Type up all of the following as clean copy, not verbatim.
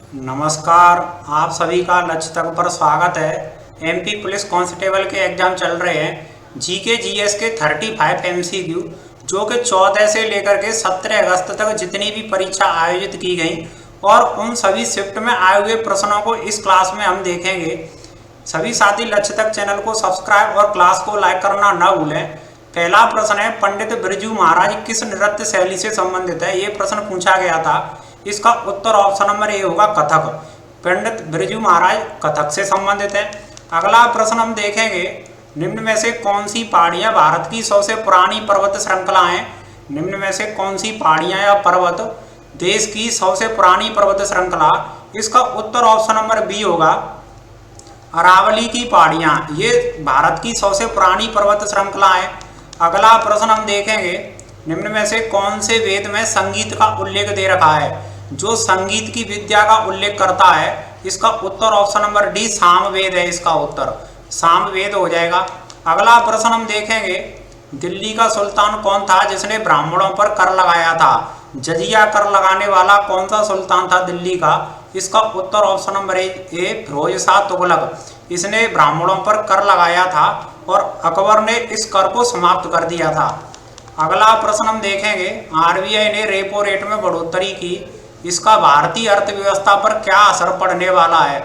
नमस्कार। आप सभी का लक्ष्य तक पर स्वागत है। एमपी पुलिस कांस्टेबल के एग्जाम चल रहे हैं। जीके जीएस के 35 एमसीक्यू जो कि 14 से लेकर के 17 अगस्त तक जितनी भी परीक्षा आयोजित की गई और उन सभी शिफ्ट में आए हुए प्रश्नों को इस क्लास में हम देखेंगे। सभी साथी लक्ष्य तक चैनल को सब्सक्राइब और क्लास को लाइक करना न भूलें। पहला प्रश्न है, पंडित बिरजू महाराज किस नृत्य शैली से संबंधित है? ये प्रश्न पूछा गया था। इसका उत्तर ऑप्शन नंबर ए होगा कथक। पंडित बिरजू महाराज कथक से संबंधित है। अगला प्रश्न हम देखेंगे, निम्न में से कौन सी पहाड़ियां भारत की सबसे पुरानी पर्वत श्रृंखला हैं? निम्न में से कौन सी पहाड़ियां या पर्वत देश की सबसे पुरानी पर्वत श्रृंखला? इसका उत्तर ऑप्शन नंबर बी होगा अरावली की पहाड़ियां। ये भारत की सबसे पुरानी पर्वत श्रृंखला है। अगला प्रश्न हम देखेंगे, निम्न में से कौन से वेद में संगीत का उल्लेख दे रखा है जो संगीत की विद्या का उल्लेख करता है? इसका उत्तर ऑप्शन नंबर डी सामवेद है। इसका उत्तर सामवेद हो जाएगा। अगला प्रश्न हम देखेंगे, दिल्ली का सुल्तान कौन था जिसने ब्राह्मणों पर कर लगाया था? जजिया कर लगाने वाला कौन सा सुल्तान था दिल्ली का? इसका उत्तर option number A Firoz Shah Tughlaq. इसने ब्राह्मणों पर कर लगाया था और अकबर ने इस कर को समाप्त कर दिया था। अगला प्रश्न हम देखेंगे, आरबीआई ने रेपो रेट में बढ़ोतरी की, इसका भारतीय अर्थव्यवस्था पर क्या असर पड़ने वाला है?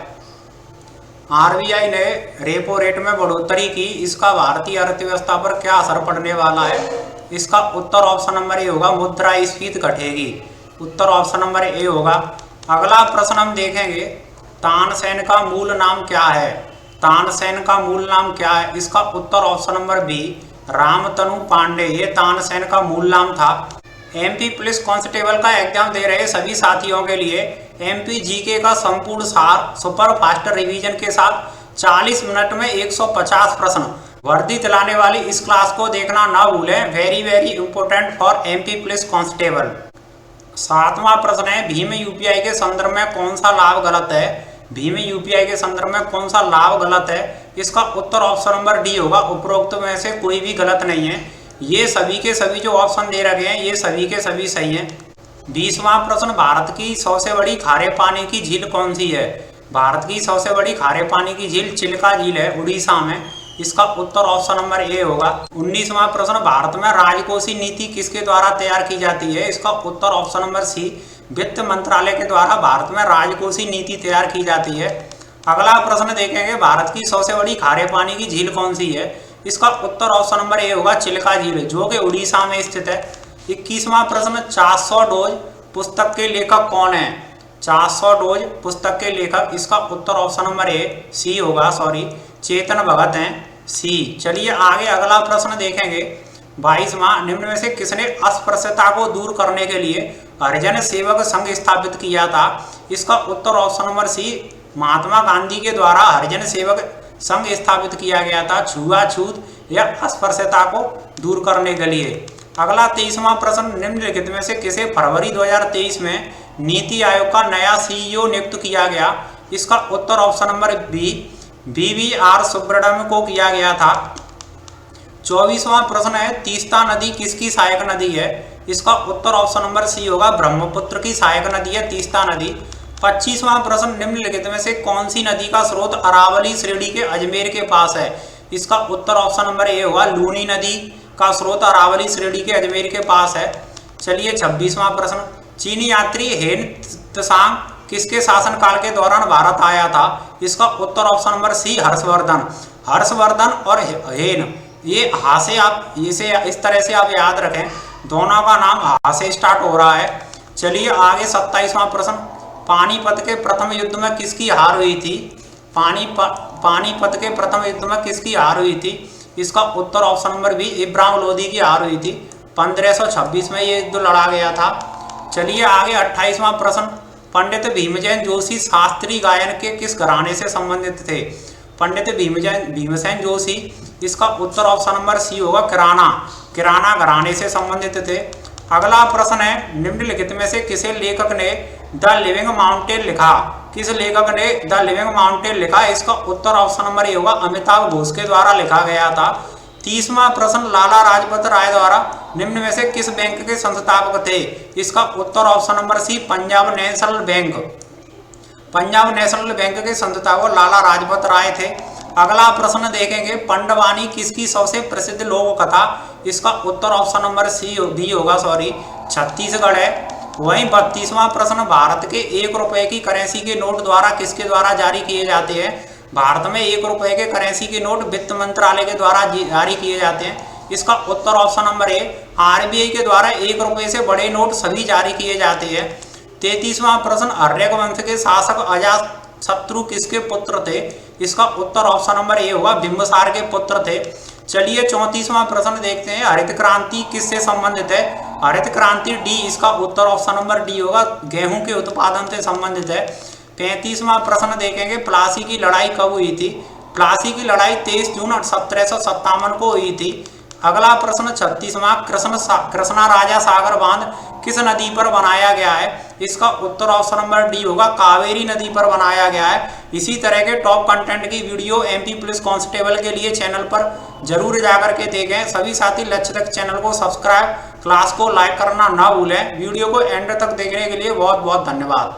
आरबीआई ने रेपो रेट में बढ़ोतरी की, इसका भारतीय अर्थव्यवस्था पर क्या असर पड़ने वाला है? इसका उत्तर ऑप्शन नंबर ए होगा मुद्रास्फीति घटेगी। उत्तर ऑप्शन नंबर ए होगा। अगला प्रश्न हम देखेंगे, तानसेन का मूल नाम क्या है? तानसेन का मूल नाम क्या है? इसका उत्तर option number B Ramtanu Pandey. ये तानसेन का मूल नाम था। एमपी पुलिस कांस्टेबल का एग्जाम दे रहे सभी साथियों के लिए एमपी जीके का संपूर्ण सार सुपर फास्ट रिवीजन के साथ 40 मिनट में 150 प्रश्न वर्दी दिलाने वाली इस क्लास को देखना ना भूलें। Very very important for MP police constable. 7वां प्रश्न है, भीम यूपीआई के संदर्भ में कौन सा लाभ गलत है? भीम यूपीआई के संदर्भ में कौन सा लाभ गलत है? इसका उत्तर ऑप्शन नंबर डी होगा उपरोक्त में से कोई भी गलत नहीं है। ये सभी के सभी जो ऑप्शन दे रखे हैं ये सभी के सभी सही हैं। 20वां प्रश्न, भारत की सबसे बड़ी खारे पानी की झील कौन सी है? भारत की सबसे बड़ी खारे पानी की झील चिल्का झील है उड़ीसा में। इसका उत्तर ऑप्शन नंबर ए होगा। 19वां प्रश्न, भारत में राजकोषीय नीति किसके द्वारा तैयार की जाती है? इसका उत्तर ऑप्शन नंबर सी वित्त मंत्रालय के द्वारा भारत में राजकोषीय नीति तैयार की जाती है। अगला प्रश्न देखेंगे, भारत की सबसे बड़ी खारे पानी की झील कौन सी है? इसका उत्तर ऑप्शन नंबर ए होगा चिल्का झील जो कि उड़ीसा में स्थित है। 21वां प्रश्न, 400 डोज पुस्तक के लेखक कौन है? 400 डोज पुस्तक के लेखक, इसका उत्तर ऑप्शन नंबर ए सी होगा, चेतन भगत हैं, सी। चलिए आगे अगला प्रश्न देखेंगे। 22वां, निम्न में से किसने अस्पृश्यता को दूर करने के लिए हरिजन सेवक संघ स्थापित किया था? इसका उत्तर ऑप्शन नंबर सी महात्मा गांधी के द्वारा हरिजन सेवक संघ स्थापित किया गया था छुआछूत या अस्पृश्यता को दूर करने के लिए। अगला 23वां प्रश्न, निम्नलिखित में से किसे फरवरी 2023 में नीति आयोग का नया सीईओ नियुक्त किया गया? इसका उत्तर option number B BVR Subrahmanyam को किया गया था। 24वां प्रश्न है, तीस्ता नदी किसकी सहायक नदी है? इसका उत्तर ऑप्शन नंबर सी होगा, ब्रह्मपुत्र की सहायक नदी है तीस्ता नदी। 25वां प्रश्न, निम्नलिखित में से कौन सी नदी का स्रोत अरावली श्रेणी के अजमेर के पास है? इसका उत्तर ऑप्शन नंबर ए होगा, लूनी नदी का स्रोत अरावली श्रेणी के अजमेर के पास है। चलिए 26वां प्रश्न, चीनी यात्री हेन त्सांग किसके शासनकाल के दौरान भारत आया था? इसका उत्तर option number C Harshavardhana. Harshavardhana और हेन, ये हा से आप इसे इस तरह से आप याद रखें, दोनों का नाम हा से स्टार्ट हो रहा है। चलिए आगे 27वां प्रश्न, पानीपत के प्रथम युद्ध में किसकी हार हुई थी? पानीपत के प्रथम युद्ध में किसकी हार हुई थी? इसका उत्तर option number B Ibrahim Lodi की हार हुई थी। 1526 में ये युद्ध लड़ा गया था। चलिए आगे 28वां प्रश्न, पंडित भीमसेन जोशी शास्त्रीय गायन के किस घराने से संबंधित थे? पंडित भीमसेन जोशी, इसका उत्तर ऑप्शन नंबर सी होगा, किराना घराने से संबंधित थे। अगला प्रश्न है, निम्नलिखित में से किसे लेखक ने द लिविंग माउंटेन लिखा? किस लेखक ने द लिविंग माउंटेन लिखा? इसका उत्तर ऑप्शन नंबर ए होगा, अमिताभ घोष के द्वारा लिखा गया था। 30वां प्रश्न, लाला लाजपत राय द्वारा निम्न में से किस बैंक के संस्थापक थे? इसका उत्तर option number C Punjab national bank. Punjab national bank के संस्थापक लाला लाजपत राय थे। अगला प्रश्न देखेंगे, पंडवानी किसकी सबसे प्रसिद्ध लोक कथा? इसका उत्तर ऑप्शन नंबर बी होगा, छत्तीसगढ़ है। वहीं 32वां प्रश्न, भारत के 1 रुपए की करेंसी के नोट द्वारा किसके द्वारा जारी किए जाते हैं? भारत में 1 रुपए के करेंसी के नोट वित्त मंत्रालय के द्वारा जारी किए जाते हैं। इसका उत्तर ऑप्शन नंबर ए, आरबीआई के द्वारा 1 रुपए से बड़े नोट सभी जारी किए जाते हैं। 33वां प्रश्न, आर्यक वंश के शासक अजातशत्रु किसके पुत्र थे? इसका उत्तर ऑप्शन नंबर ए होगा, बिंबिसार के पुत्र थे। चलिए 34वां प्रश्न देखते हैं, हरित क्रांति किससे संबंधित है? हरित क्रांति डी, इसका उत्तर ऑप्शन नंबर डी होगा, गेहूं के उत्पादन से संबंधित है। 35वां प्रश्न देखेंगे, प्लासी की लड़ाई कब हुई थी? प्लासी की लड़ाई 23 जून 1757 को हुई थी। अगला प्रश्न 36वां, कृष्णा राजा सागर बांध किस नदी पर बनाया गया है? इसका उत्तर ऑप्शन नंबर डी होगा, कावेरी नदी पर बनाया गया है। इसी तरह के टॉप कंटेंट की वीडियो एमपी पुलिस कांस्टेबल के लिए चैनल पर जरूर जाकर के देखें। सभी साथी लक्ष्य तक चैनल को सब्सक्राइब, क्लास को लाइक करना ना भूलें। वीडियो को एंड तक देखने के लिए बहुत बहुत धन्यवाद।